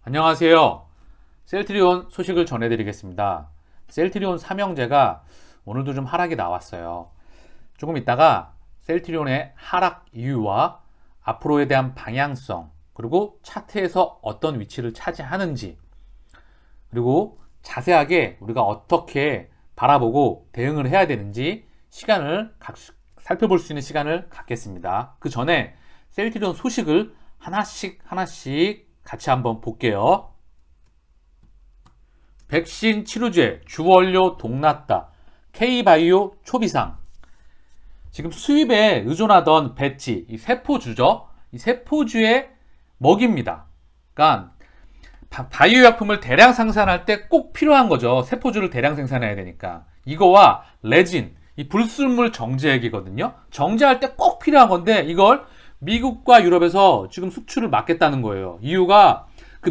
안녕하세요. 셀트리온 소식을 전해드리겠습니다. 셀트리온 삼형제가 오늘도 좀 하락이 나왔어요. 조금 있다가 셀트리온의 하락 이유와 앞으로에 대한 방향성, 그리고 차트에서 어떤 위치를 차지하는지, 그리고 자세하게 우리가 어떻게 바라보고 대응을 해야 되는지 살펴볼 수 있는 시간을 갖겠습니다. 그 전에 셀트리온 소식을 하나씩 같이 한번 볼게요. 백신 치료제 주원료 동났다. K바이오 초비상. 지금 수입에 의존하던 배지, 이 세포주죠. 이 세포주의 먹입니다. 그러니까 바이오 약품을 대량 생산할 때 꼭 필요한 거죠. 세포주를 대량 생산해야 되니까. 이거와 레진, 이 불순물 정제액이거든요. 정제할 때 꼭 필요한 건데 이걸 미국과 유럽에서 지금 수출을 막겠다는 거예요. 이유가 그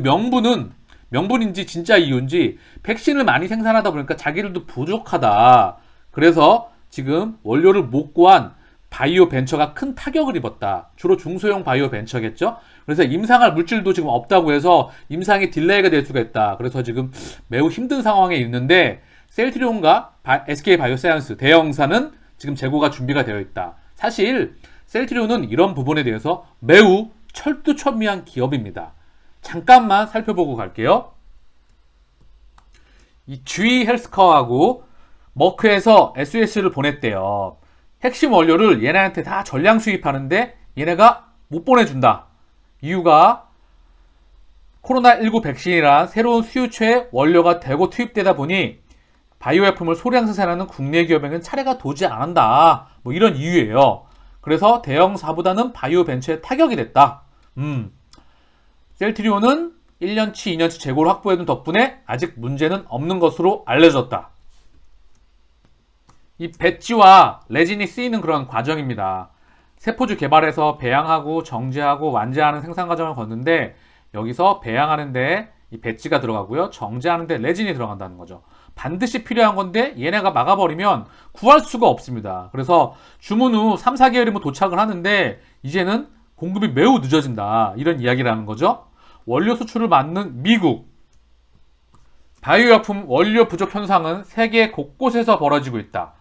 명분인지 진짜 이유인지 백신을 많이 생산하다 보니까 자기들도 부족하다. 그래서 지금 원료를 못 구한 바이오 벤처가 큰 타격을 입었다. 주로 중소형 바이오 벤처겠죠. 그래서 임상할 물질도 지금 없다고 해서 임상이 딜레이가 될 수가 있다. 그래서 지금 매우 힘든 상황에 있는데 셀트리온과 SK바이오사이언스 대형사는 지금 재고가 준비가 되어 있다. 사실 셀트리온은 이런 부분에 대해서 매우 철두철미한 기업입니다. 잠깐만 살펴보고 갈게요. 이 GE 헬스케어하고 머크에서 SUS를 보냈대요. 핵심 원료를 얘네한테 다 전량 수입하는데 얘네가 못 보내준다. 이유가 코로나19 백신이란 새로운 수요처의 원료가 되고 투입되다 보니 바이오 약품을 소량 생산하는 국내 기업에는 차례가 도지 않는다. 뭐 이런 이유예요. 그래서 대형사보다는 바이오 벤처에 타격이 됐다. 셀트리온은 1년치, 2년치 재고를 확보해둔 덕분에 아직 문제는 없는 것으로 알려졌다. 이 배지와 레진이 쓰이는 그런 과정입니다. 세포주 개발해서 배양하고 정제하고 완제하는 생산 과정을 걷는데 여기서 배양하는데 이 배지가 들어가고요. 정제하는데 레진이 들어간다는 거죠. 반드시 필요한 건데 얘네가 막아버리면 구할 수가 없습니다. 그래서 주문 후 3, 4개월이면 도착을 하는데 이제는 공급이 매우 늦어진다. 이런 이야기라는 거죠. 원료 수출을 막는 미국. 바이오약품 원료 부족 현상은 세계 곳곳에서 벌어지고 있다.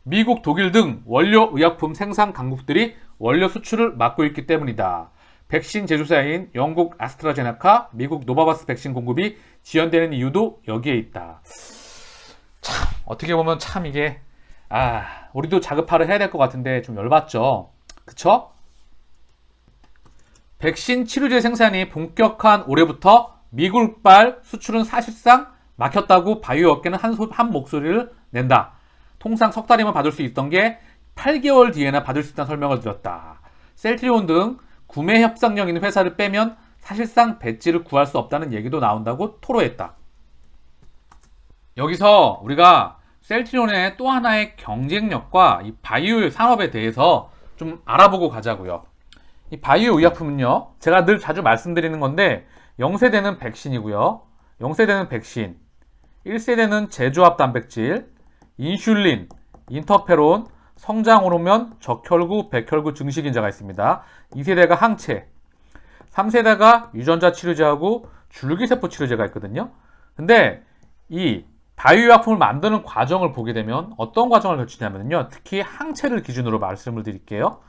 미국, 독일 등 원료 의약품 생산 강국들이 원료 수출을 막고 있기 때문이다. 백신 제조사인 영국 아스트라제네카, 미국 노바바스 백신 공급이 지연되는 이유도 여기에 있다. 참, 어떻게 보면 참 이게 우리도 자급화를 해야 될 것 같은데 좀 열받죠. 그쵸? 백신 치료제 생산이 본격화한 올해부터 미국발 수출은 사실상 막혔다고 바이오 업계는 한 목소리를 낸다. 통상 석 달이면 받을 수 있던 게 8개월 뒤에나 받을 수 있다는 설명을 드렸다. 셀트리온 등 구매 협상력 있는 회사를 빼면 사실상 배지를 구할 수 없다는 얘기도 나온다고 토로했다. 여기서 우리가 셀트리온의 또 하나의 경쟁력과 이 바이오 산업에 대해서 좀 알아보고 가자고요. 이 바이오 의약품은요, 제가 늘 자주 말씀드리는 건데 0세대는 백신이고요. 0세대는 백신, 1세대는 제조합 단백질, 인슐린, 인터페론, 성장 호르몬, 적혈구, 백혈구 증식인자가 있습니다. 2세대가 항체, 3세대가 유전자 치료제하고 줄기세포 치료제가 있거든요. 근데 이 바이오 약품을 만드는 과정을 보게 되면 어떤 과정을 거치냐면요. 특히 항체를 기준으로 말씀을 드릴게요.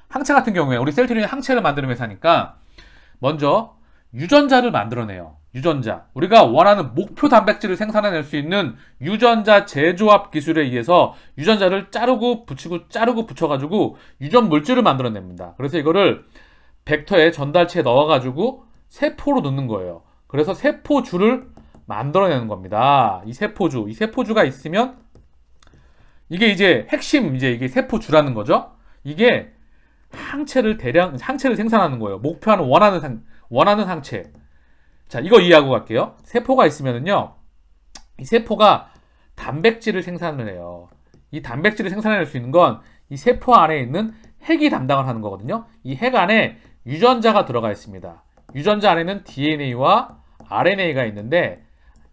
항체 같은 경우에 우리 셀트리온이 항체를 만드는 회사니까 먼저 유전자를 만들어내요. 유전자. 우리가 원하는 목표 단백질을 생산해낼 수 있는 유전자 재조합 기술에 의해서 유전자를 자르고 붙여가지고 유전 물질을 만들어냅니다. 그래서 이거를 벡터에 전달체에 넣어가지고 세포로 넣는 거예요. 그래서 세포주를 만들어내는 겁니다. 이 세포주가 있으면 이게 이제 핵심 이게 세포주라는 거죠. 이게 항체를 생산하는 거예요. 목표하는 원하는 항체. 자, 이거 이해하고 갈게요. 세포가 있으면은요, 이 세포가 단백질을 생산을 해요. 이 단백질을 생산해낼 수 있는 건 이 세포 안에 있는 핵이 담당을 하는 거거든요. 이 핵 안에 유전자가 들어가 있습니다. 유전자 안에는 DNA와 RNA가 있는데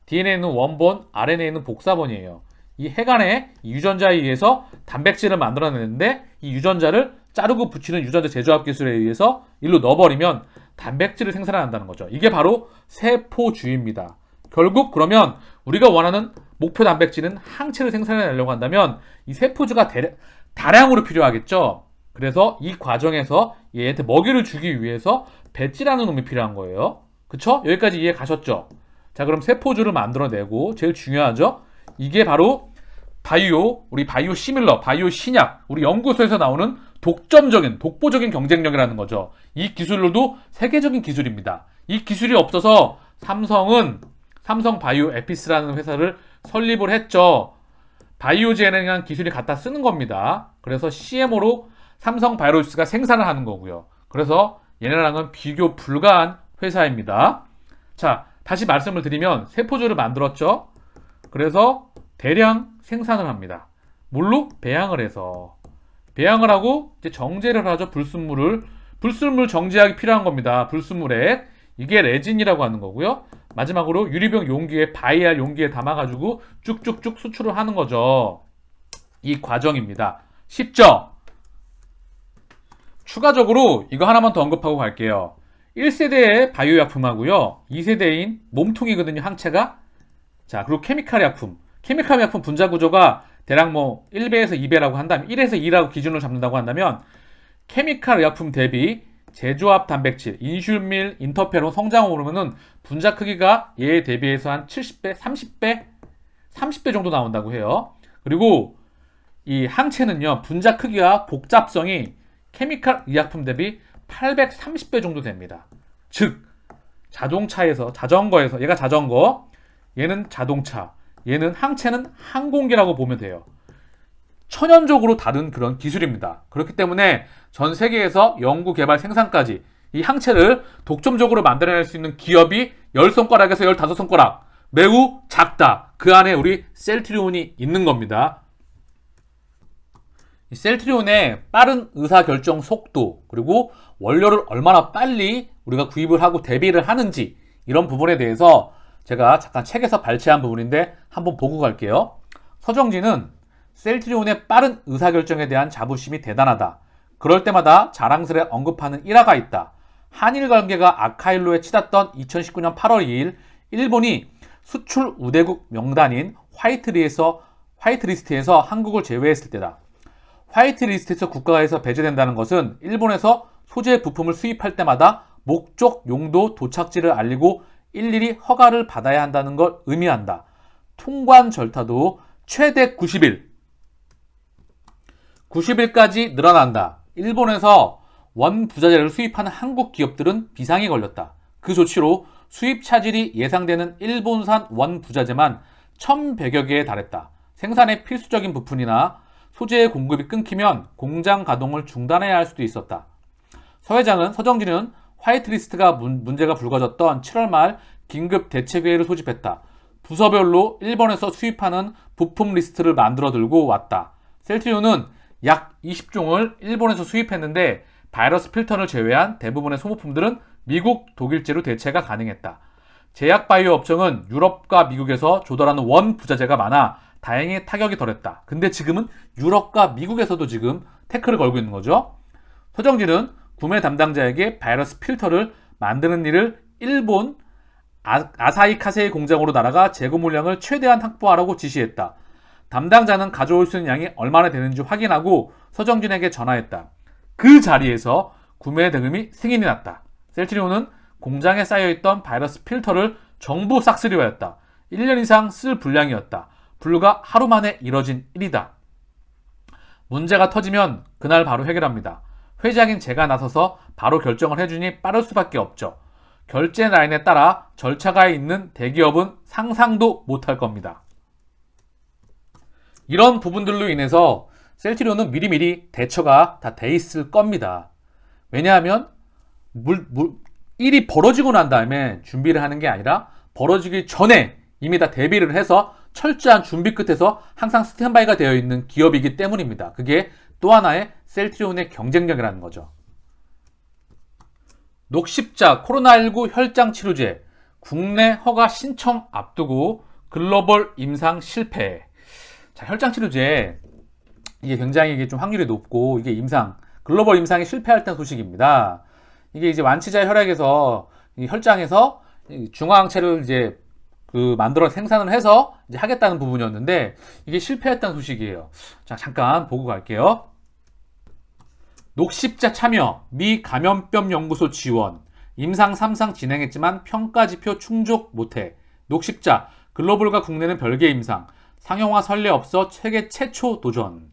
DNA는 원본, RNA는 복사본이에요. 이 핵 안에 이 유전자에 의해서 단백질을 만들어내는데 이 유전자를 자르고 붙이는 유전자 제조합 기술에 의해서 일로 넣어버리면 단백질을 생산한다는 거죠. 이게 바로 세포주입니다. 결국 그러면 우리가 원하는 목표 단백질은 항체를 생산해내려고 한다면 이 세포주가 다량으로 필요하겠죠. 그래서 이 과정에서 얘한테 먹이를 주기 위해서 배지라는 놈이 필요한 거예요. 그쵸? 여기까지 이해 가셨죠? 자, 그럼 세포주를 만들어내고 제일 중요하죠? 이게 바로 우리 바이오 시밀러, 바이오 신약, 우리 연구소에서 나오는 독보적인 경쟁력이라는 거죠. 이 기술로도 세계적인 기술입니다. 이 기술이 없어서 삼성 바이오 에피스라는 회사를 설립을 했죠. 바이오젠이라는 기술이 갖다 쓰는 겁니다. 그래서 CMO로 삼성 바이오로직스가 생산을 하는 거고요. 그래서 얘네랑은 비교 불가한 회사입니다. 자, 다시 말씀을 드리면 세포주를 만들었죠. 그래서 대량 생산을 합니다. 뭘로? 배양을 해서. 배양을 하고 이제 정제를 하죠. 불순물 정제하기 필요한 겁니다. 불순물에. 이게 레진이라고 하는 거고요. 마지막으로 유리병 용기에 바이알 용기에 담아가지고 쭉쭉쭉 수출을 하는 거죠. 이 과정입니다. 쉽죠? 추가적으로 이거 하나만 더 언급하고 갈게요. 1세대의 바이오 약품하고요. 2세대인 몸통이거든요. 항체가. 자, 그리고 케미칼 약품. 케미칼 약품 분자 구조가 대략 1배에서 2배라고 한다면 1에서 2라고 기준을 잡는다고 한다면 케미칼 의약품 대비 제조합 단백질, 인슐밀, 인터페론, 성장 호르몬은 분자 크기가 얘에 대비해서 한 70배, 30배 정도 나온다고 해요. 그리고 이 항체는요, 분자 크기와 복잡성이 케미칼 의약품 대비 830배 정도 됩니다. 즉, 자전거에서, 얘가 자전거, 얘는 자동차, 얘는 항체는 항공기라고 보면 돼요. 천연적으로 다른 그런 기술입니다. 그렇기 때문에 전 세계에서 연구, 개발, 생산까지 이 항체를 독점적으로 만들어낼 수 있는 기업이 10손가락에서 15손가락. 매우 작다. 그 안에 우리 셀트리온이 있는 겁니다. 이 셀트리온의 빠른 의사결정 속도, 그리고 원료를 얼마나 빨리 우리가 구입을 하고 대비를 하는지, 이런 부분에 대해서 제가 잠깐 책에서 발췌한 부분인데 한번 보고 갈게요. 서정진은 셀트리온의 빠른 의사결정에 대한 자부심이 대단하다. 그럴 때마다 자랑스레 언급하는 일화가 있다. 한일 관계가 악화일로에 치닫던 2019년 8월 2일 일본이 수출 우대국 명단인 화이트리스트에서 한국을 제외했을 때다. 화이트리스트에서 국가에서 배제된다는 것은 일본에서 소재 부품을 수입할 때마다 목적, 용도, 도착지를 알리고 일일이 허가를 받아야 한다는 걸 의미한다. 통관 절차도 최대 90일까지 늘어난다. 일본에서 원부자재를 수입하는 한국 기업들은 비상이 걸렸다. 그 조치로 수입 차질이 예상되는 일본산 원부자재만 1,100여 개에 달했다. 생산에 필수적인 부품이나 소재의 공급이 끊기면 공장 가동을 중단해야 할 수도 있었다. 서정진은 화이트리스트가 문제가 불거졌던 7월 말 긴급 대책회의를 소집했다. 부서별로 일본에서 수입하는 부품 리스트를 만들어 들고 왔다. 셀트리온은 약 20종을 일본에서 수입했는데 바이러스 필터를 제외한 대부분의 소모품들은 미국, 독일제로 대체가 가능했다. 제약바이오 업종은 유럽과 미국에서 조달하는 원 부자재가 많아 다행히 타격이 덜했다. 근데 지금은 유럽과 미국에서도 지금 태클을 걸고 있는 거죠. 서정진은 구매 담당자에게 바이러스 필터를 만드는 일을 일본 아사히 카세이 공장으로 날아가 재고 물량을 최대한 확보하라고 지시했다. 담당자는 가져올 수 있는 양이 얼마나 되는지 확인하고 서정진에게 전화했다. 그 자리에서 구매 대금이 승인이 났다. 셀트리온은 공장에 쌓여있던 바이러스 필터를 전부 싹쓸이하였다. 1년 이상 쓸 분량이었다. 불과 하루 만에 이뤄진 일이다. 문제가 터지면 그날 바로 해결합니다. 회장인 제가 나서서 바로 결정을 해주니 빠를 수밖에 없죠. 결제 라인에 따라 절차가 있는 대기업은 상상도 못할 겁니다. 이런 부분들로 인해서 셀트리온은 미리미리 대처가 다 돼 있을 겁니다. 왜냐하면 일이 벌어지고 난 다음에 준비를 하는 게 아니라 벌어지기 전에 이미 다 대비를 해서 철저한 준비 끝에서 항상 스탠바이가 되어 있는 기업이기 때문입니다. 그게 또 하나의 셀트리온의 경쟁력이라는 거죠. 녹십자 코로나19 혈장 치료제 국내 허가 신청 앞두고 글로벌 임상 실패. 자, 혈장 치료제 이게 굉장히 좀 확률이 높고 이게 글로벌 임상이 실패할 때 소식입니다. 이게 이제 완치자 혈액에서 이 혈장에서 이 중화항체를 이제 그 만들어 생산을 해서 이제 하겠다는 부분이었는데 이게 실패했다는 소식이에요. 자, 잠깐 보고 갈게요. 녹십자 참여, 미 감염병 연구소 지원, 임상 3상 진행했지만 평가지표 충족 못해. 녹십자, 글로벌과 국내는 별개 임상, 상용화 선례 없어 세계 최초 도전.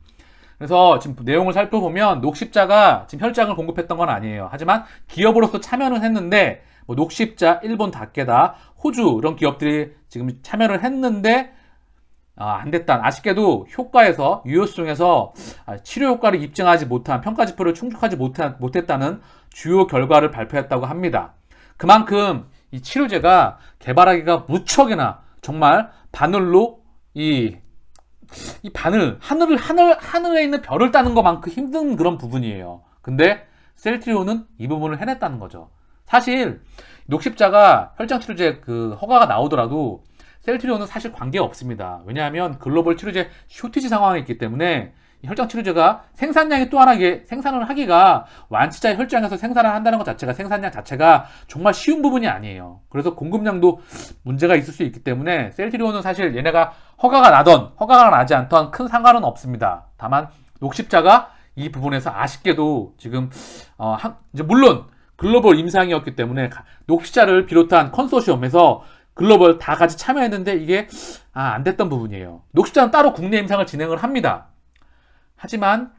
그래서 지금 내용을 살펴보면 녹십자가 지금 혈장을 공급했던 건 아니에요. 하지만 기업으로서 참여는 했는데 뭐 녹십자, 일본 다케다, 호주 이런 기업들이 지금 참여를 했는데 안 됐다. 아쉽게도 효과에서 유효성에서 치료 효과를 입증하지 못한 평가지표를 충족하지 못했다는 주요 결과를 발표했다고 합니다. 그만큼 이 치료제가 개발하기가 무척이나 정말 바늘로 이 하늘에 있는 별을 따는 것만큼 힘든 그런 부분이에요. 근데 셀트리온은 이 부분을 해냈다는 거죠. 사실 녹십자가 혈장 치료제 그 허가가 나오더라도 셀트리온은 사실 관계가 없습니다. 왜냐하면 글로벌 치료제 쇼티지 상황이 있기 때문에 혈장 치료제가 생산량이 또 하나 생산을 하기가 완치자의 혈장에서 생산을 한다는 것 자체가 생산량 자체가 정말 쉬운 부분이 아니에요. 그래서 공급량도 문제가 있을 수 있기 때문에 셀트리온은 사실 얘네가 허가가 나던 허가가 나지 않던 큰 상관은 없습니다. 다만 녹십자가 이 부분에서 아쉽게도 지금 이제 물론 글로벌 임상이었기 때문에 녹십자를 비롯한 컨소시엄에서 글로벌 다 같이 참여했는데 이게 안 됐던 부분이에요. 녹십자는 따로 국내 임상을 진행을 합니다. 하지만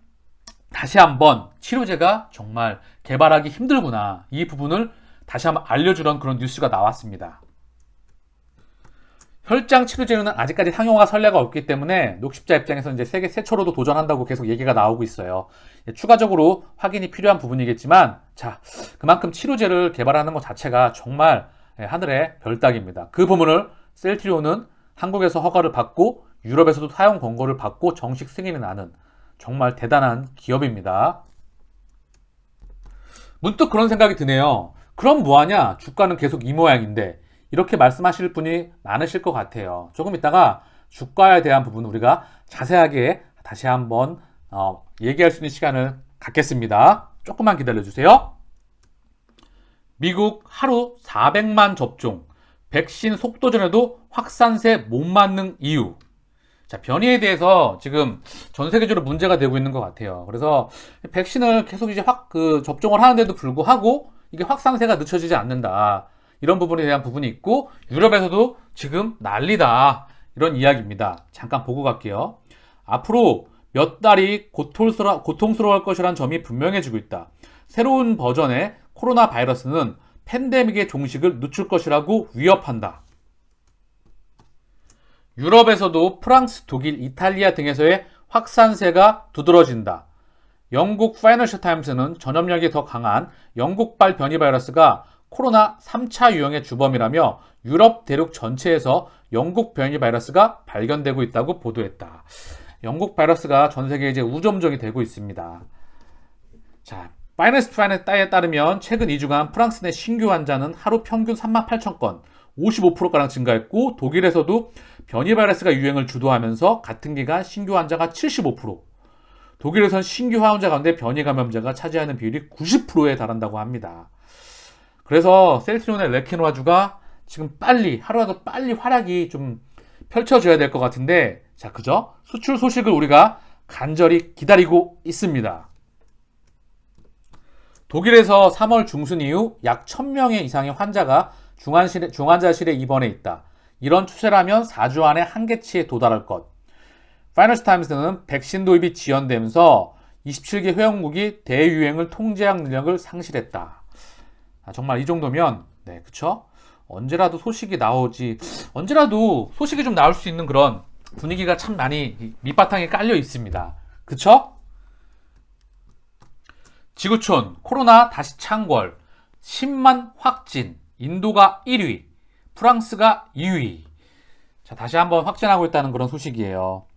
다시 한번 치료제가 정말 개발하기 힘들구나. 이 부분을 다시 한번 알려주던 그런 뉴스가 나왔습니다. 혈장 치료제는 아직까지 상용화 선례가 없기 때문에 녹십자 입장에서 이제 세계 최초로도 도전한다고 계속 얘기가 나오고 있어요. 추가적으로 확인이 필요한 부분이겠지만, 자, 그만큼 치료제를 개발하는 것 자체가 정말 하늘의 별따기입니다. 그 부분을 셀트리온은 한국에서 허가를 받고 유럽에서도 사용 권고를 받고 정식 승인이 나는 정말 대단한 기업입니다. 문득 그런 생각이 드네요. 그럼 뭐하냐? 주가는 계속 이 모양인데 이렇게 말씀하실 분이 많으실 것 같아요. 조금 있다가 주가에 대한 부분은 우리가 자세하게 다시 한번 얘기할 수 있는 시간을 갖겠습니다. 조금만 기다려주세요. 미국 하루 400만 접종, 백신 속도전에도 확산세 못 맞는 이유. 자, 변이에 대해서 지금 전 세계적으로 문제가 되고 있는 것 같아요. 그래서 백신을 계속 이제 접종을 하는데도 불구하고 이게 확산세가 늦춰지지 않는다. 이런 부분에 대한 부분이 있고, 유럽에서도 지금 난리다. 이런 이야기입니다. 잠깐 보고 갈게요. 앞으로 몇 달이 고통스러워할 것이라는 점이 분명해지고 있다. 새로운 버전의 코로나 바이러스는 팬데믹의 종식을 늦출 것이라고 위협한다. 유럽에서도 프랑스, 독일, 이탈리아 등에서의 확산세가 두드러진다. 영국 파이낸셜 타임스는 전염력이 더 강한 영국발 변이 바이러스가 코로나 3차 유행의 주범이라며 유럽 대륙 전체에서 영국 변이 바이러스가 발견되고 있다고 보도했다. 영국 바이러스가 전 세계에 이제 우점종이 되고 있습니다. 자, 파이낸스 프라이에 따르면 최근 2주간 프랑스 내 신규 환자는 하루 평균 38,000건, 55%가량 증가했고, 독일에서도 변이 바이러스가 유행을 주도하면서 같은 기간 신규 환자가 75%, 독일에선 신규 환자 가운데 변이 감염자가 차지하는 비율이 90%에 달한다고 합니다. 그래서 셀트리온의 레캐노아주가 지금 하루라도 빨리 활약이 좀 펼쳐져야 될 것 같은데, 자, 그죠? 수출 소식을 우리가 간절히 기다리고 있습니다. 독일에서 3월 중순 이후 약 1000명의 이상의 환자가 중환자실에 입원해 있다. 이런 추세라면 4주 안에 한계치에 도달할 것. 파이낸셜 타임스는 백신 도입이 지연되면서 27개 회원국이 대유행을 통제할 능력을 상실했다. 정말 이 정도면, 네, 그쵸? 언제라도 소식이 좀 나올 수 있는 그런 분위기가 참 많이 밑바탕에 깔려 있습니다. 그쵸? 지구촌, 코로나 다시 창궐, 10만 확진, 인도가 1위, 프랑스가 2위. 자, 다시 한번 확진하고 있다는 그런 소식이에요.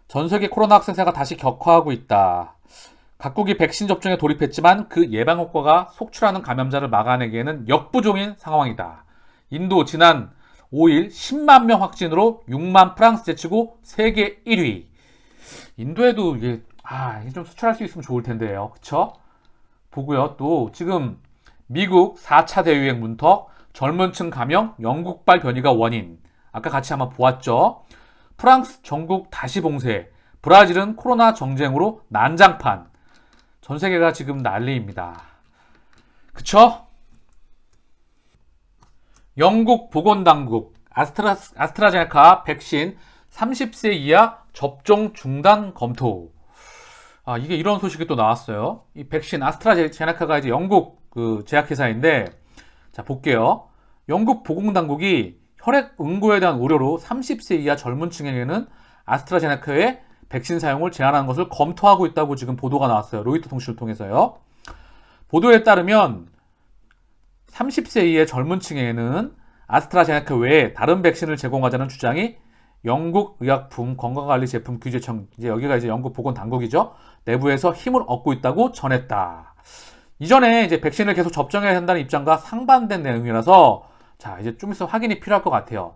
전 세계 코로나 확산세가 다시 격화하고 있다. 각국이 백신 접종에 돌입했지만 그 예방 효과가 속출하는 감염자를 막아내기에는 역부족인 상황이다. 인도 지난 5일 10만 명 확진으로 6만 프랑스 제치고 세계 1위. 인도에도 이게 좀 수출할 수 있으면 좋을 텐데요. 그쵸? 보고요. 또 지금 미국 4차 대유행 문턱, 젊은 층 감염, 영국발 변이가 원인. 아까 같이 한번 보았죠. 프랑스 전국 다시 봉쇄, 브라질은 코로나 정쟁으로 난장판. 전 세계가 지금 난리입니다. 그쵸? 영국 보건당국 아스트라제네카 백신 30세 이하 접종 중단 검토. 이게 이런 소식이 또 나왔어요. 이 백신 아스트라제네카가 이제 영국 그 제약회사인데, 자 볼게요. 영국 보건당국이 혈액 응고에 대한 우려로 30세 이하 젊은 층에게는 아스트라제네카의 백신 사용을 제한하는 것을 검토하고 있다고 지금 보도가 나왔어요. 로이터 통신을 통해서요. 보도에 따르면 30세 이하의 젊은 층에는 아스트라제네카 외에 다른 백신을 제공하자는 주장이 영국 의약품 건강관리제품 규제청, 이제 여기가 이제 영국 보건당국이죠. 내부에서 힘을 얻고 있다고 전했다. 이전에 이제 백신을 계속 접종해야 한다는 입장과 상반된 내용이라서 자, 이제 좀 있으면 확인이 필요할 것 같아요.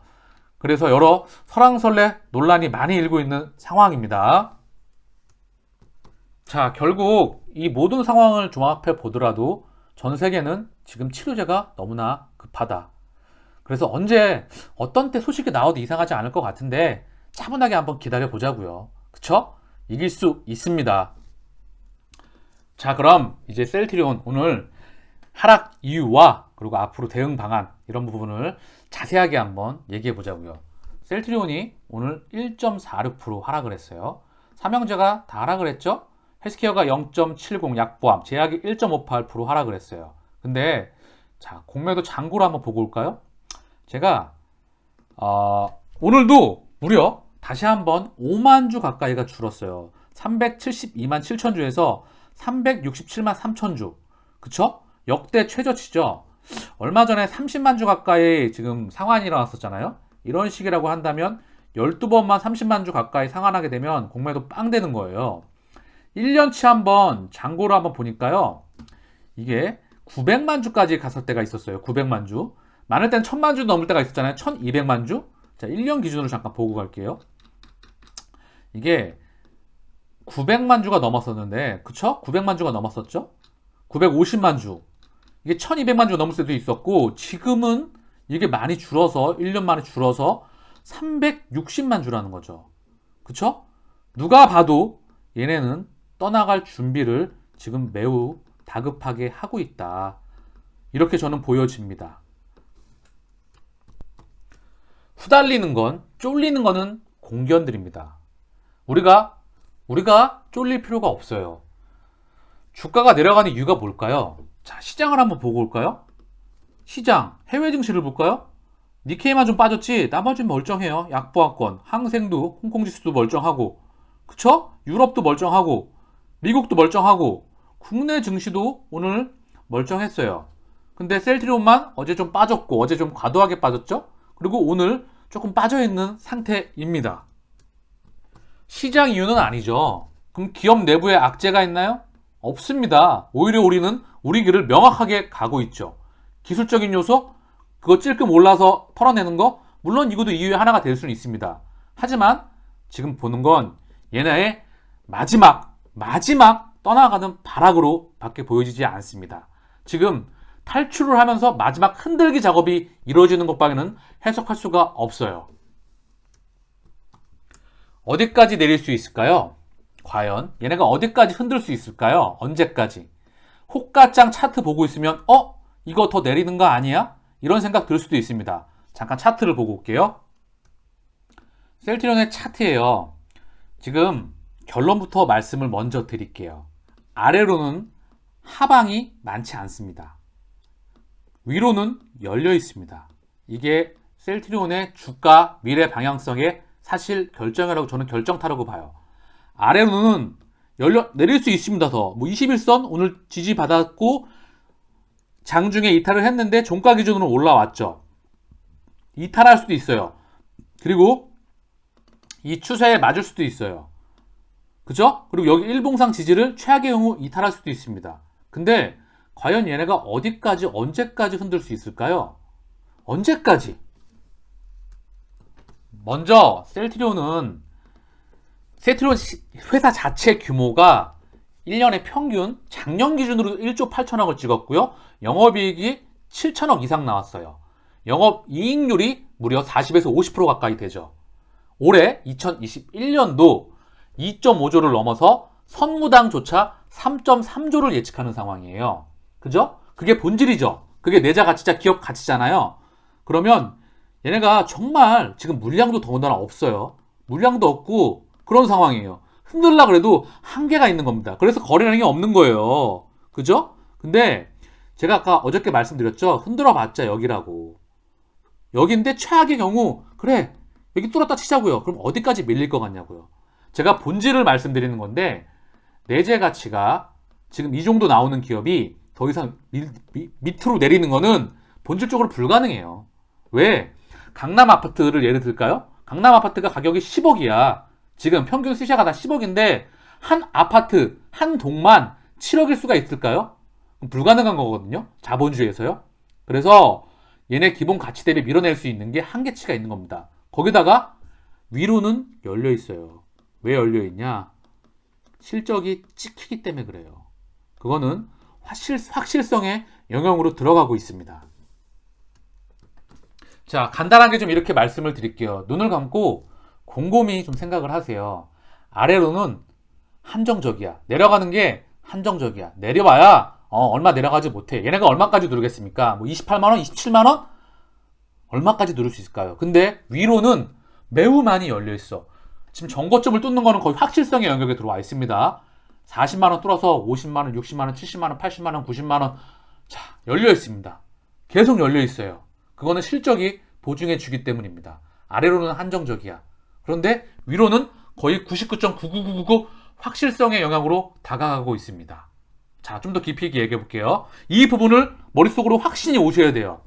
그래서 여러 설왕설래 논란이 많이 일고 있는 상황입니다. 자, 결국 이 모든 상황을 종합해 보더라도 전 세계는 지금 치료제가 너무나 급하다. 그래서 언제 어떤 때 소식이 나와도 이상하지 않을 것 같은데 차분하게 한번 기다려 보자고요. 그쵸? 이길 수 있습니다. 자, 그럼 이제 셀트리온 오늘 하락 이유와 그리고 앞으로 대응 방안 이런 부분을 자세하게 한번 얘기해 보자고요. 셀트리온이 오늘 1.46% 하락을 했어요. 삼형제가 다 하락을 했죠? 헬스케어가 0.70 약보암, 제약이 1.58% 하락을 했어요. 근데 자, 공매도 잔고를 한번 보고 올까요? 제가 오늘도 무려 다시 한번 5만 주 가까이가 줄었어요. 372만 7천 주에서 367만 3천 주. 그쵸? 역대 최저치죠. 얼마 전에 30만 주 가까이 지금 상환이 일어났었잖아요. 이런 식이라고 한다면 12번만 30만 주 가까이 상환하게 되면 공매도 빵 되는 거예요. 1년치 한번 잔고를 한번 보니까요. 이게 900만 주까지 갔을 때가 있었어요. 900만 주. 많을 땐 1000만 주 넘을 때가 있었잖아요. 1200만 주. 자, 1년 기준으로 잠깐 보고 갈게요. 이게 900만 주가 넘었었는데, 그쵸? 900만 주가 넘었었죠? 950만 주. 이게 1200만 주가 넘을 때도 있었고, 지금은 이게 많이 줄어서, 1년 만에 줄어서 360만 주라는 거죠. 그쵸? 누가 봐도 얘네는 떠나갈 준비를 지금 매우 다급하게 하고 있다. 이렇게 저는 보여집니다. 후달리는 건, 쫄리는 거는 공견들입니다. 우리가 쫄릴 필요가 없어요. 주가가 내려가는 이유가 뭘까요? 자, 시장을 한번 보고 올까요? 시장, 해외 증시를 볼까요? 니케이만 좀 빠졌지 나머지는 멀쩡해요. 약보합권, 항생도, 홍콩 지수도 멀쩡하고, 그쵸? 유럽도 멀쩡하고, 미국도 멀쩡하고, 국내 증시도 오늘 멀쩡했어요. 근데 셀트리온만 어제 좀 빠졌고, 어제 좀 과도하게 빠졌죠? 그리고 오늘 조금 빠져있는 상태입니다. 시장 이유는 아니죠. 그럼 기업 내부에 악재가 있나요? 없습니다. 오히려 우리는 우리 길을 명확하게 가고 있죠. 기술적인 요소? 그거 찔끔 올라서 털어내는 거? 물론 이것도 이유의 하나가 될 수는 있습니다. 하지만 지금 보는 건 얘네의 마지막 떠나가는 발악으로 밖에 보여지지 않습니다. 지금 탈출을 하면서 마지막 흔들기 작업이 이루어지는 것밖에는 해석할 수가 없어요. 어디까지 내릴 수 있을까요? 과연 얘네가 어디까지 흔들 수 있을까요? 언제까지? 호가짱 차트 보고 있으면 이거 더 내리는 거 아니야? 이런 생각 들 수도 있습니다. 잠깐 차트를 보고 올게요. 셀트리온의 차트예요. 지금 결론부터 말씀을 먼저 드릴게요. 아래로는 하방이 많지 않습니다. 위로는 열려 있습니다. 이게 셀트리온의 주가 미래 방향성의 사실 결정이라고 저는 결정타라고 봐요. 아래로는 내릴 수 있습니다. 더 21선 오늘 지지받았고 장중에 이탈을 했는데 종가 기준으로 올라왔죠. 이탈할 수도 있어요. 그리고 이 추세에 맞을 수도 있어요. 그죠? 그리고 여기 일봉상 지지를 최악의 경우 이탈할 수도 있습니다. 근데 과연 얘네가 어디까지 언제까지 흔들 수 있을까요? 언제까지? 먼저 셀트리온 회사 자체 규모가 1년의 평균 작년 기준으로 1조 8천억을 찍었고요. 영업이익이 7천억 이상 나왔어요. 영업이익률이 무려 40에서 50% 가까이 되죠. 올해 2021년도 2.5조를 넘어서 선무당조차 3.3조를 예측하는 상황이에요. 그죠? 그게 본질이죠. 그게 내자 가치자 기업 가치잖아요. 그러면 얘네가 정말 지금 물량도 더군다나 없어요. 물량도 없고 그런 상황이에요. 흔들라 그래도 한계가 있는 겁니다. 그래서 거래량이 없는 거예요. 그죠? 근데 제가 아까 어저께 말씀드렸죠. 흔들어 봤자 여기라고. 여기인데 최악의 경우 그래 여기 뚫었다 치자고요. 그럼 어디까지 밀릴 것 같냐고요. 제가 본질을 말씀드리는 건데 내재 가치가 지금 이 정도 나오는 기업이 더 이상 밑으로 내리는 거는 본질적으로 불가능해요. 왜? 강남 아파트를 예를 들까요? 강남 아파트가 가격이 10억이야. 지금 평균 시세가 다 10억인데 한 아파트, 한 동만 7억일 수가 있을까요? 불가능한 거거든요. 자본주의에서요. 그래서 얘네 기본 가치 대비 밀어낼 수 있는 게 한계치가 있는 겁니다. 거기다가 위로는 열려 있어요. 왜 열려 있냐? 실적이 찍히기 때문에 그래요. 그거는 확실성의 영역으로 들어가고 있습니다. 자, 간단하게 좀 이렇게 말씀을 드릴게요. 눈을 감고 곰곰이 좀 생각을 하세요. 아래로는 한정적이야. 내려가는 게 한정적이야. 내려봐야 얼마 내려가지 못해. 얘네가 얼마까지 누르겠습니까? 뭐 28만원, 27만원? 얼마까지 누를 수 있을까요? 근데 위로는 매우 많이 열려 있어. 지금 정고점을 뚫는 거는 거의 확실성의 영역에 들어와 있습니다. 40만원 뚫어서 50만원, 60만원, 70만원, 80만원, 90만원. 자, 열려 있습니다. 계속 열려 있어요. 그거는 실적이 보증해 주기 때문입니다. 아래로는 한정적이야. 그런데 위로는 거의 99.99999 확실성의 영역으로 다가가고 있습니다. 자, 좀 더 깊이 있게 얘기해 볼게요. 이 부분을 머릿속으로 확신이 오셔야 돼요.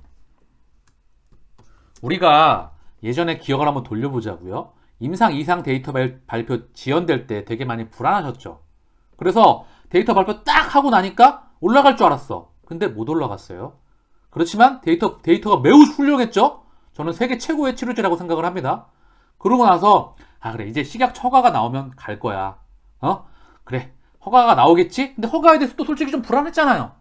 우리가 예전에 기억을 한번 돌려보자고요. 임상, 이상 데이터 발표 지연될 때 되게 많이 불안하셨죠. 그래서 데이터 발표 딱 하고 나니까 올라갈 줄 알았어. 근데 못 올라갔어요. 그렇지만 데이터가 매우 훌륭했죠. 저는 세계 최고의 치료제라고 생각을 합니다. 그러고 나서 그래 이제 식약 허가가 나오면 갈 거야. 그래 허가가 나오겠지? 근데 허가에 대해서 또 솔직히 좀 불안했잖아요.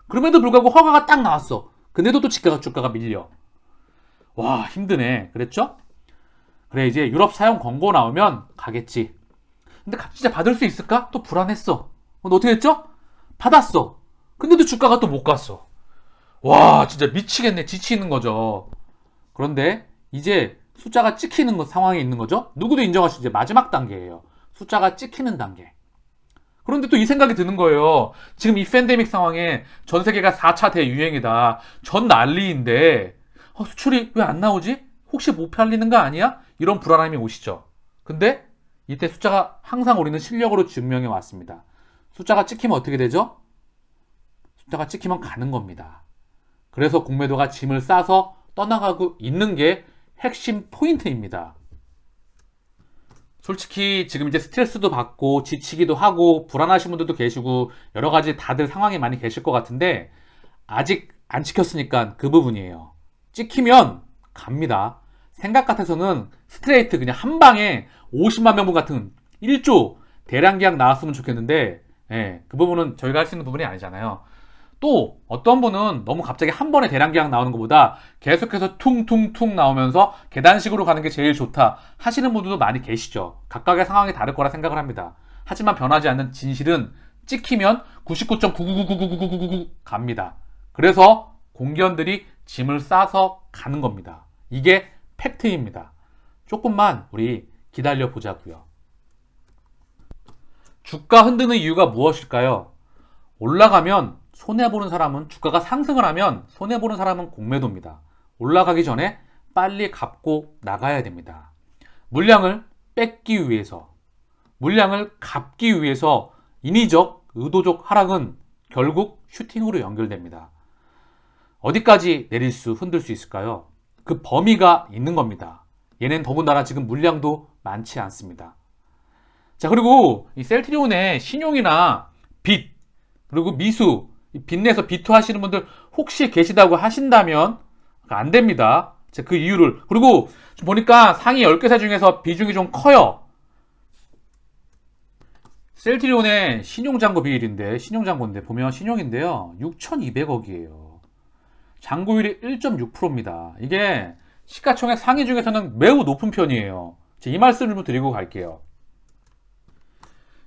그럼에도 불구하고 허가가 딱 나왔어. 근데도 또 주가가 밀려. 와 힘드네. 그랬죠? 그래 이제 유럽 사용 권고 나오면 가겠지. 근데 진짜 받을 수 있을까? 또 불안했어. 근데 어떻게 했죠? 받았어. 근데도 주가가 또 못 갔어. 와 진짜 미치겠네. 지치는 거죠. 그런데 이제 숫자가 찍히는 상황에 있는 거죠. 누구도 인정할 수 이제 마지막 단계예요. 숫자가 찍히는 단계. 그런데 또 이 생각이 드는 거예요. 지금 이 팬데믹 상황에 전 세계가 4차 대유행이다. 전 난리인데 수출이 왜 안 나오지? 혹시 못 팔리는 거 아니야? 이런 불안함이 오시죠. 근데 이때 숫자가 항상 우리는 실력으로 증명해 왔습니다. 숫자가 찍히면 어떻게 되죠? 숫자가 찍히면 가는 겁니다. 그래서 공매도가 짐을 싸서 떠나가고 있는 게 핵심 포인트입니다. 솔직히 지금 이제 스트레스도 받고 지치기도 하고 불안하신 분들도 계시고 여러 가지 다들 상황이 많이 계실 것 같은데 아직 안 찍혔으니까 그 부분이에요. 찍히면 갑니다. 생각 같아서는 스트레이트 그냥 한 방에 50만 명분 같은 1조 대량 계약 나왔으면 좋겠는데 그 부분은 저희가 할 수 있는 부분이 아니잖아요. 또 어떤 분은 너무 갑자기 한 번에 대량 계약 나오는 것보다 계속해서 퉁퉁퉁 나오면서 계단식으로 가는 게 제일 좋다 하시는 분들도 많이 계시죠. 각각의 상황이 다를 거라 생각을 합니다. 하지만 변하지 않는 진실은 찍히면 99.999999999 갑니다. 그래서 공기원들이 짐을 싸서 가는 겁니다. 이게 팩트입니다. 조금만 우리 기다려 보자고요. 주가 흔드는 이유가 무엇일까요? 올라가면 손해보는 사람은 주가가 상승을 하면 손해보는 사람은 공매도입니다. 올라가기 전에 빨리 갚고 나가야 됩니다. 물량을 뺏기 위해서 물량을 갚기 위해서 인위적 의도적 하락은 결국 슈팅으로 연결됩니다. 어디까지 내릴 수 흔들 수 있을까요? 그 범위가 있는 겁니다. 얘는 더군다나 지금 물량도 많지 않습니다. 자 그 이 셀트리온의 신용이나 빚 그리고 미수 빚내서 비투하시는 분들 혹시 계시다고 하신다면 안 됩니다. 그 이유를 그리고 보니까 상위 10개사 중에서 비중이 좀 커요. 셀트리온의 신용잔고 비율인데, 신용잔고인데, 보면 신용인데요. 6,200억이에요. 잔고율이 1.6%입니다. 이게 시가총액 상위 중에서는 매우 높은 편이에요. 이 말씀을 좀 드리고 갈게요.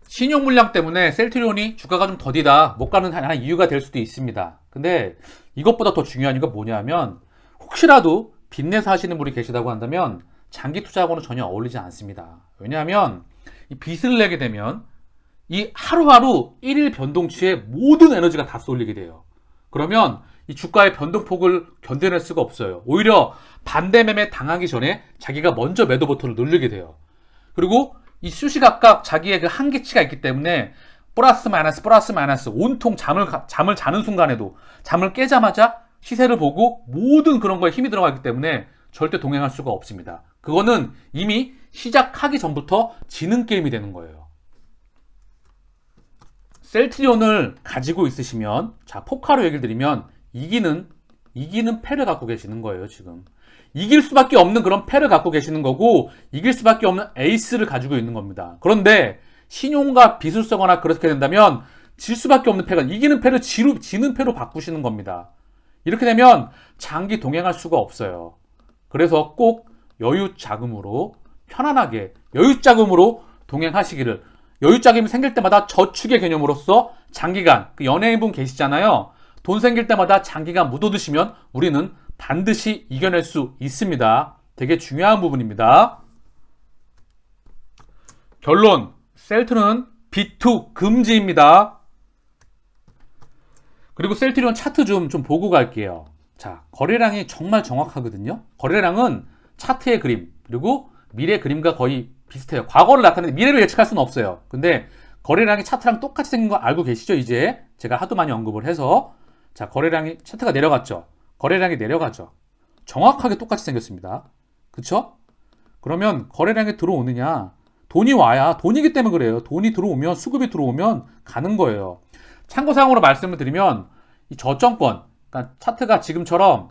신용 물량 때문에 셀트리온이 주가가 좀 더디다 못 가는 하나의 이유가 될 수도 있습니다. 근데 이것보다 더 중요한 이유가 뭐냐면, 혹시라도 빚내서 하시는 분이 계시다고 한다면 장기 투자하고는 전혀 어울리지 않습니다. 왜냐하면 이 빚을 내게 되면 이 하루하루 1일 변동치에 모든 에너지가 다 쏠리게 돼요. 그러면 이 주가의 변동폭을 견뎌낼 수가 없어요. 오히려 반대 매매 당하기 전에 자기가 먼저 매도 버튼을 누르게 돼요. 그리고 이 수시각각 자기의 그 한계치가 있기 때문에 플러스 마이너스 온통 잠을 자는 순간에도 잠을 깨자마자 시세를 보고 모든 그런 거에 힘이 들어가기 때문에 절대 동행할 수가 없습니다. 그거는 이미 시작하기 전부터 지는 게임이 되는 거예요. 셀트리온을 가지고 있으시면, 자, 포카로 얘기를 드리면 이기는 패를 갖고 계시는 거예요. 지금 이길 수밖에 없는 그런 패를 갖고 계시는 거고, 이길 수밖에 없는 에이스를 가지고 있는 겁니다. 그런데 신용과 빚을 쓰거나 그렇게 된다면 질 수밖에 없는 패가, 이기는 패를 지는 패로 바꾸시는 겁니다. 이렇게 되면 장기 동행할 수가 없어요. 그래서 꼭 여유 자금으로 편안하게 여유 자금으로 동행하시기를, 여유 자금이 생길 때마다 저축의 개념으로서 장기간, 그 연예인분 계시잖아요. 돈 생길 때마다 장기간 묻어두시면 우리는 반드시 이겨낼 수 있습니다. 되게 중요한 부분입니다. 결론, 셀트는 B2 금지입니다. 그리고 셀트리온 차트 좀 보고 갈게요. 자, 거래량이 정말 정확하거든요. 거래량은 차트의 그림, 그리고 미래 그림과 거의 비슷해요. 과거를 나타내는, 미래를 예측할 수는 없어요. 근데 거래량이 차트랑 똑같이 생긴 거 알고 계시죠? 이제 제가 하도 많이 언급을 해서. 자, 거래량이, 차트가 내려갔죠. 거래량이 내려가죠. 정확하게 똑같이 생겼습니다. 그쵸? 그러면 거래량이 들어오느냐? 돈이 와야, 돈이기 때문에 그래요. 돈이 들어오면, 수급이 들어오면 가는 거예요. 참고사항으로 말씀을 드리면, 이 저점권, 그러니까 차트가 지금처럼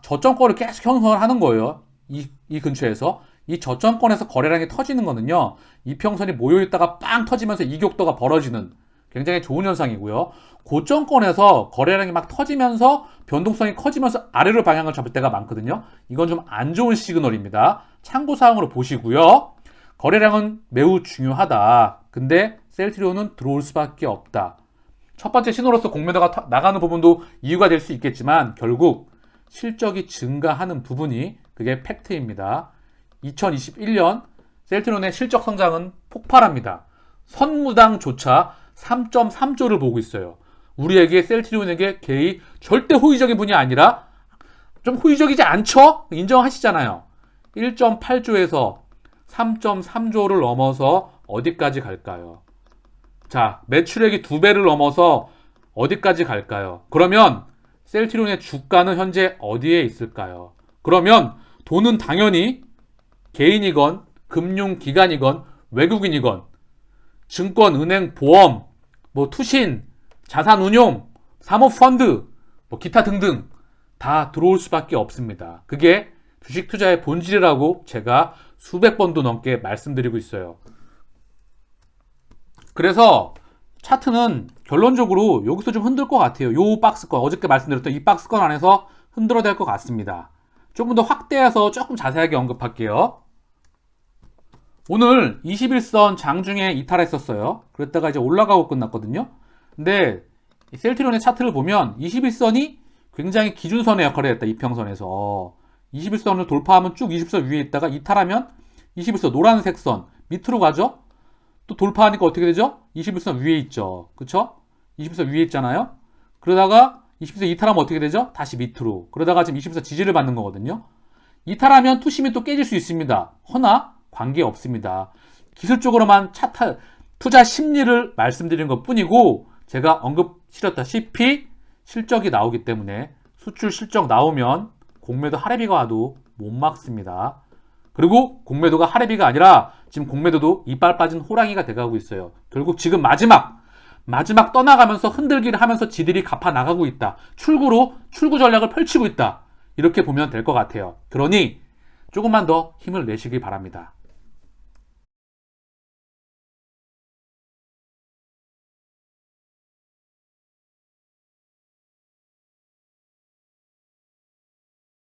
저점권을 계속 형성을 하는 거예요. 이 근처에서. 이 저점권에서 거래량이 터지는 거는요, 이평선이 모여있다가 빵 터지면서 이격도가 벌어지는 굉장히 좋은 현상이고요. 고점권에서 거래량이 막 터지면서 변동성이 커지면서 아래로 방향을 잡을 때가 많거든요. 이건 좀 안 좋은 시그널입니다. 참고사항으로 보시고요. 거래량은 매우 중요하다. 근데 셀트리온은 들어올 수밖에 없다. 첫 번째 신호로서 공매도가 나가는 부분도 이유가 될 수 있겠지만, 결국 실적이 증가하는 부분이 그게 팩트입니다. 2021년 셀트리온의 실적 성장은 폭발합니다. 선무당조차 3.3조를 보고 있어요. 우리에게, 셀트리온에게 개의 절대 호의적인 분이 아니라, 좀 호의적이지 않죠? 인정하시잖아요. 1.8조에서 3.3조를 넘어서 어디까지 갈까요? 자, 매출액이 2배를 넘어서 어디까지 갈까요? 그러면 셀트리온의 주가는 현재 어디에 있을까요? 그러면 돈은 당연히 개인이건 금융기관이건 외국인이건 증권, 은행, 보험, 투신, 자산운용, 사모펀드, 기타 등등 다 들어올 수밖에 없습니다. 그게 주식 투자의 본질이라고 제가 수백 번도 넘게 말씀드리고 있어요. 그래서 차트는 결론적으로 여기서 좀 흔들 것 같아요. 요 박스권, 어저께 말씀드렸던 이 박스권 안에서 흔들어야 될 것 같습니다. 조금 더 확대해서 조금 자세하게 언급할게요. 오늘 21선 장중에 이탈했었어요. 그랬다가 이제 올라가고 끝났거든요. 근데 셀트리온의 차트를 보면 21선이 굉장히 기준선의 역할을 했다. 이평선에서 21선을 돌파하면 쭉 20선 위에 있다가 이탈하면 21선 노란색 선 밑으로 가죠. 또 돌파하니까 어떻게 되죠? 21선 위에 있죠. 그쵸? 21선 위에 있잖아요. 그러다가 20선 이탈하면 어떻게 되죠? 다시 밑으로. 그러다가 지금 20선 지지를 받는 거거든요. 이탈하면 투심이 또 깨질 수 있습니다. 허나 관계없습니다. 기술적으로만 투자 심리를 말씀드린 것 뿐이고, 제가 언급드렸다시피 실적이 나오기 때문에 수출 실적 나오면 공매도 하레비가 와도 못 막습니다. 그리고 공매도가 하레비가 아니라 지금 공매도도 이빨 빠진 호랑이가 돼가고 있어요. 결국 지금 마지막 떠나가면서 흔들기를 하면서 지들이 갚아 나가고 있다. 출구 전략을 펼치고 있다. 이렇게 보면 될 것 같아요. 그러니 조금만 더 힘을 내시기 바랍니다.